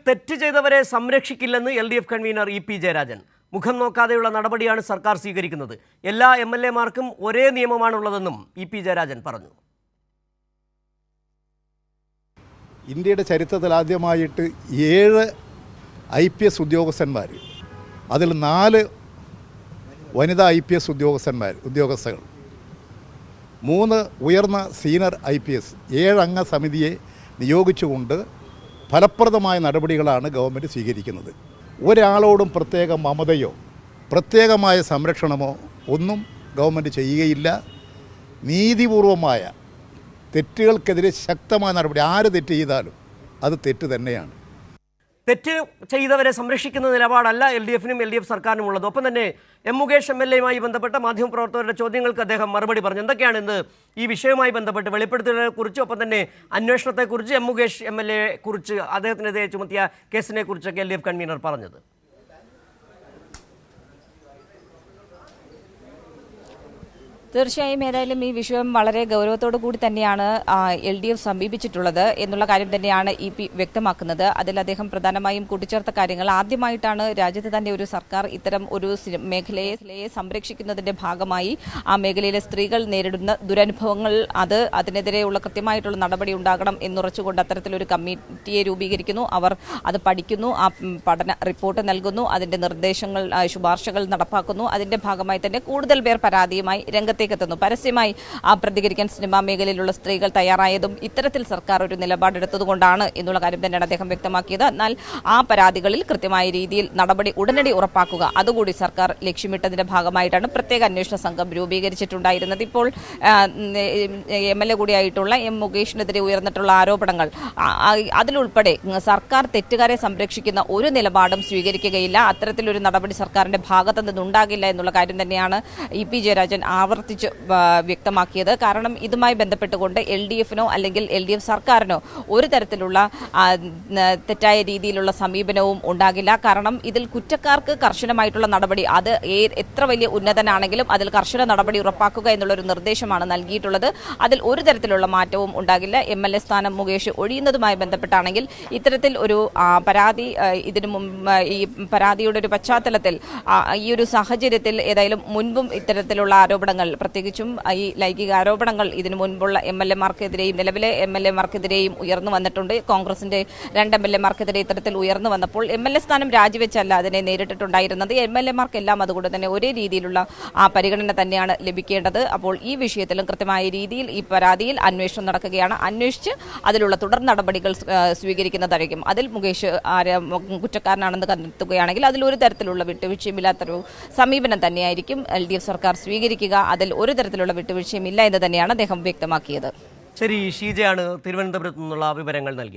തെറ്റ് ചെയ്തവരെ സംരക്ഷിക്കില്ലെന്ന് LDF convener EP Jayarajan. മുഖം നോക്കാതെയുള്ള നടപടിയാണ് സർക്കാർ സ്വീകരിക്കുന്നത്. എല്ലാ MLA-മാർക്കും ഒരേ നിയമമാണുള്ളതെന്നും EP ജയരാജൻ പറഞ്ഞു. ഇന്ത്യയുടെ ചരിത്രത്തിൽ ആദ്യമായിട്ട് 7 IPS ഉദ്യോഗസ്ഥന്മാർ, അതിൽ 4 വനിതാ IPS ഉദ്യോഗസ്ഥകൾ, 3 ഉയർന്ന സീനിയർ IPS, 7 അംഗ സമിതിയെ നിയോഗിച്ചുകൊണ്ട് ഫലപ്രദമായ നടപടികളാണ് ഗവൺമെൻറ് സ്വീകരിക്കുന്നത്. ഒരാളോടും പ്രത്യേക മമതയോ പ്രത്യേകമായ സംരക്ഷണമോ ഒന്നും ഗവൺമെൻറ് ചെയ്യുകയില്ല. നീതിപൂർവമായ തെറ്റുകൾക്കെതിരെ ശക്തമായ നടപടി. ആര് തെറ്റ് ചെയ്താലും അത് തെറ്റ് തന്നെയാണ്. തെറ്റ് ചെയ്തവരെ സംരക്ഷിക്കുന്ന നിലപാടല്ല LDF-നും LDF സർക്കാരിനും ഉള്ളത്. ഒപ്പം തന്നെ M. മുകേഷ് MLA-യുമായി ബന്ധപ്പെട്ട മാധ്യമപ്രവർത്തകരുടെ ചോദ്യങ്ങൾക്ക് അദ്ദേഹം മറുപടി പറഞ്ഞു. എന്തൊക്കെയാണ് ഇന്ന് ഈ വിഷയവുമായി ബന്ധപ്പെട്ട് വെളിപ്പെടുത്തലിനെക്കുറിച്ച്, ഒപ്പം തന്നെ അന്വേഷണത്തെക്കുറിച്ച്, M. മുകേഷ് MLA-യെക്കുറിച്ച്, അദ്ദേഹത്തിനെതിരെ ചുമത്തിയ കേസിനെ കുറിച്ചൊക്കെ LDF കൺവീനർ പറഞ്ഞത്? തീർച്ചയായും ഏതായാലും ഈ വിഷയം വളരെ ഗൗരവത്തോടു കൂടി തന്നെയാണ് LDF സമീപിച്ചിട്ടുള്ളത് എന്നുള്ള കാര്യം തന്നെയാണ് EP വ്യക്തമാക്കുന്നത്. അതിൽ അദ്ദേഹം പ്രധാനമായും കൂട്ടിച്ചേർത്ത കാര്യങ്ങൾ, ആദ്യമായിട്ടാണ് രാജ്യത്ത് തന്നെ ഒരു സർക്കാർ ഇത്തരം ഒരു മേഖലയെ സംരക്ഷിക്കുന്നതിന്റെ ഭാഗമായി ആ മേഖലയിലെ സ്ത്രീകൾ നേരിടുന്ന ദുരനുഭവങ്ങൾ അതിനെതിരെയുള്ള കൃത്യമായിട്ടുള്ള നടപടി ഉണ്ടാകണം എന്നുറച്ചുകൊണ്ട് അത്തരത്തിലൊരു കമ്മിറ്റിയെ രൂപീകരിക്കുന്നു. അവർ അത് പഠിക്കുന്നു, ആ പഠന റിപ്പോർട്ട് നൽകുന്നു, അതിന്റെ നിർദ്ദേശങ്ങൾ ശുപാർശകൾ നടപ്പാക്കുന്നു. അതിന്റെ ഭാഗമായി തന്നെ കൂടുതൽ പേർ പരാതിയുമായി രംഗത്തേക്ക് എത്തുന്നു. പരസ്യമായി പ്രതികരിക്കാൻ സിനിമാ മേഖലയിലുള്ള സ്ത്രീകൾ തയ്യാറായതും ഇത്തരത്തിൽ സർക്കാർ ഒരു നിലപാടെടുത്തതുകൊണ്ടാണ് എന്നുള്ള കാര്യം തന്നെയാണ് അദ്ദേഹം വ്യക്തമാക്കിയത്. എന്നാൽ ആ പരാതികളിൽ കൃത്യമായ രീതിയിൽ നടപടി ഉടനടി ഉറപ്പാക്കുക, അതുകൂടി സർക്കാർ ലക്ഷ്യമിട്ടതിന്റെ ഭാഗമായിട്ടാണ് പ്രത്യേക അന്വേഷണ സംഘം രൂപീകരിച്ചിട്ടുണ്ടായിരുന്നത്. ഇപ്പോൾ MLA കൂടിയായിട്ടുള്ള M. മുകേഷിനെതിരെ ഉയർന്നിട്ടുള്ള ആരോപണങ്ങൾ, അതിലുൾപ്പെടെ സർക്കാർ തെറ്റുകാരെ സംരക്ഷിക്കുന്ന ഒരു നിലപാടും സ്വീകരിക്കുകയില്ല, അത്തരത്തിലൊരു നടപടി സർക്കാരിന്റെ ഭാഗത്തു നിന്നുണ്ടാകില്ല എന്നുള്ള കാര്യം തന്നെയാണ് EP ജയരാജൻ ആവർത്തിച്ച് വ്യക്തമാക്കിയത്. കാരണം ഇതുമായി ബന്ധപ്പെട്ടുകൊണ്ട് LDF-നോ അല്ലെങ്കിൽ LDF സർക്കാരിനോ ഒരു തരത്തിലുള്ള തെറ്റായ രീതിയിലുള്ള സമീപനവും ഉണ്ടാകില്ല. കാരണം ഇതിൽ കുറ്റക്കാർക്ക് കർശനമായിട്ടുള്ള നടപടി, അത് എത്ര വലിയ ഉന്നതനാണെങ്കിലും അതിൽ കർശന നടപടി ഉറപ്പാക്കുക എന്നുള്ളൊരു നിർദ്ദേശമാണ് നൽകിയിട്ടുള്ളത്. അതിൽ ഒരു തരത്തിലുള്ള മാറ്റവും ഉണ്ടാകില്ല. MLA സ്ഥാനം മുകേഷ് ഒഴിയുന്നതുമായി ബന്ധപ്പെട്ടാണെങ്കിൽ ഇത്തരത്തിൽ ഒരു പരാതി, ഇതിനു മുമ്പ് ഈ പരാതിയുടെ ഒരു പശ്ചാത്തലത്തിൽ ഈ ഒരു സാഹചര്യത്തിൽ ഏതായാലും മുൻപും ഇത്തരത്തിലുള്ള ആരോപണങ്ങൾ, പ്രത്യേകിച്ചും ഈ ലൈംഗിക ആരോപണങ്ങൾ ഇതിനു മുൻപുള്ള MLA-മാർക്കെതിരെയും നിലവിലെ MLA-മാർക്കെതിരെയും ഉയർന്നു വന്നിട്ടുണ്ട്. കോൺഗ്രസിന്റെ 2 MLA-മാർക്കെതിരെ ഇത്തരത്തിൽ ഉയർന്നു വന്നപ്പോൾ MLA സ്ഥാനം രാജിവെച്ചല്ല അതിനെ നേരിട്ടിട്ടുണ്ടായിരുന്നത്. MLA-മാർക്കെല്ലാം അതുകൊണ്ട് തന്നെ ഒരേ രീതിയിലുള്ള പരിഗണന തന്നെയാണ് ലഭിക്കേണ്ടത്. അപ്പോൾ ഈ വിഷയത്തിലും കൃത്യമായ രീതിയിൽ ഈ പരാതിയിൽ അന്വേഷണം നടക്കുകയാണ്. അന്വേഷിച്ച് അതിലുള്ള തുടർ നടപടികൾ സ്വീകരിക്കുന്നതായിരിക്കും. അതിൽ മുകേഷ് കുറ്റക്കാരനാണെന്ന് കണ്ടെത്തുകയാണെങ്കിൽ അതിൽ ഒരു തരത്തിലുള്ള വിട്ടുവീഴ്ചയുമില്ലാത്തൊരു സമീപനം തന്നെയായിരിക്കും LDF സർക്കാർ സ്വീകരിക്കുക. അതിൽ ഒരു തരത്തിലുള്ള വിട്ടുവീഴ്ചയും ഇല്ല എന്ന് തന്നെയാണ് അദ്ദേഹം വ്യക്തമാക്കിയത്. ശരി, ഷീജയാണ് തിരുവനന്തപുരത്തു നിന്നുള്ള വിവരങ്ങൾ നൽകിയത്.